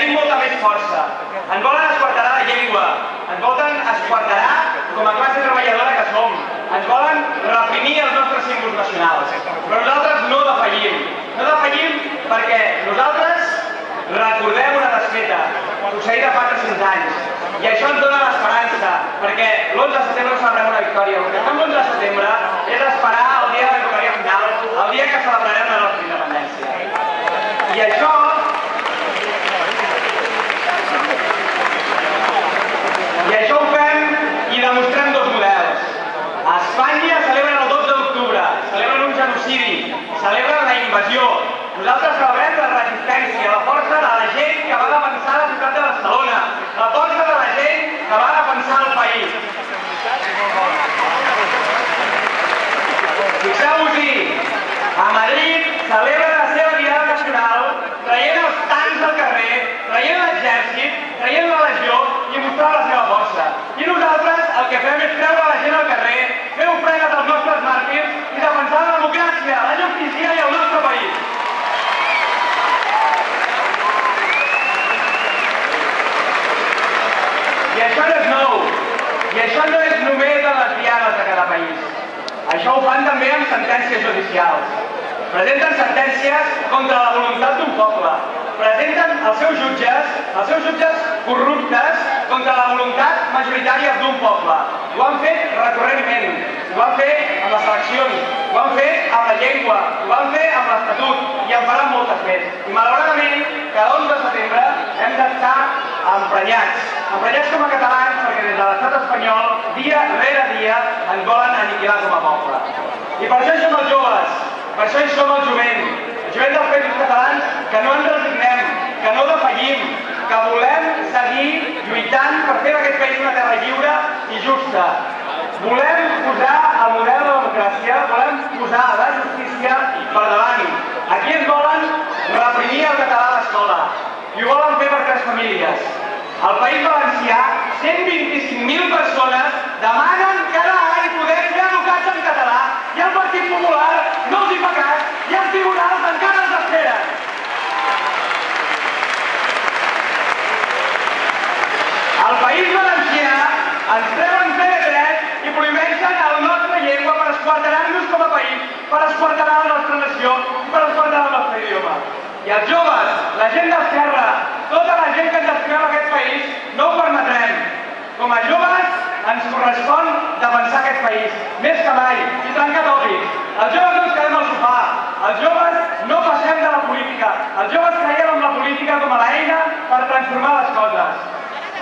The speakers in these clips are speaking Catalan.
tenim molta més força. Ens volen esquarterar la llengua, ens volen esquarterar com a classe treballadora que som, ens volen reprimir els nostres símbols nacionals. Però nosaltres no defallim. No defallim perquè nosaltres recordem una desfeta succeïda fa 300 anys. I això ens dona l'esperança, perquè l'11 de setembre celebrem una victòria. El que fem l'11 de setembre és esperar el dia de la victòria final, el dia que celebrarem la nostra independència. I això ho fem i demostrem dos models. A Espanya celebren el 12 d'octubre, celebren un genocidi, celebren la invasió. Nosaltres celebrem la resistència, la força de la gent que va defensar la ciutat de Barcelona, la força de la gent que va defensar el país. Fixeu-vos-hi, a Madrid celebren la seva diada nacional traient els tancs al carrer, traient l'exèrcit, traient la legió i mostrant la seva força. I nosaltres el que fem és treure la gent al carrer, fer ofrenes als nostres màrtirs i defensar la democràcia, la justícia i el nostre país. I això no és nou, i això no és només en les diades de cada país. Això ho fan també amb sentències judicials. Presenten sentències contra la voluntat d'un poble. Presenten els seus jutges corruptes contra la voluntat majoritària d'un poble. Ho han fet recurrentment, ho han fet amb les eleccions, ho han fet amb la llengua, ho van fer amb l'Estatut i en faran moltes més. I malauradament, cada 11 de setembre hem d'estar emprenyats com a catalans perquè des de l'estat espanyol, dia rere dia, ens volen aniquilar com a poble. I per això hi som els joves, per això hi som el jovent dels països catalans, que no ens resignem, que no defallim, que volem seguir lluitant per fer d'aquest país una terra lliure i justa. Volem posar el model de democràcia, volem posar la justícia per davant. Aquí ens volen reprimir el català a l'escola i ho volen fer per 3 famílies. Al País Valencià, 125.000 persones demanen cada any poder ser educats en català i el Partit Popular no els hi fa cas i els tribunals encara els esperen. Al País Valencià ens treuen TV3 i prohibeixen la nostra llengua per esquarterar-nos com a país, per esquarterar la nostra nació i per esquarterar el nostre idioma. I els joves, la gent d'esquerra, tota la gent que ens estimem aquest país, no ho permetrem. Com a joves ens correspon defensar aquest país, més que mai, i trencar tòpics. Els joves no ens quedem al sofà, els joves no passem de la política, els joves creiem en la política com a l'eina per transformar les coses.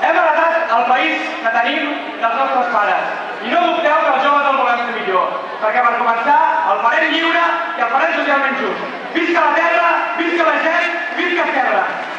Hem heretat el país que tenim dels nostres pares, i no dubteu que els joves el volem fer millor, perquè per començar el farem lliure i el farem socialment just. Visca la terra, visca la gent, visca Esquerra!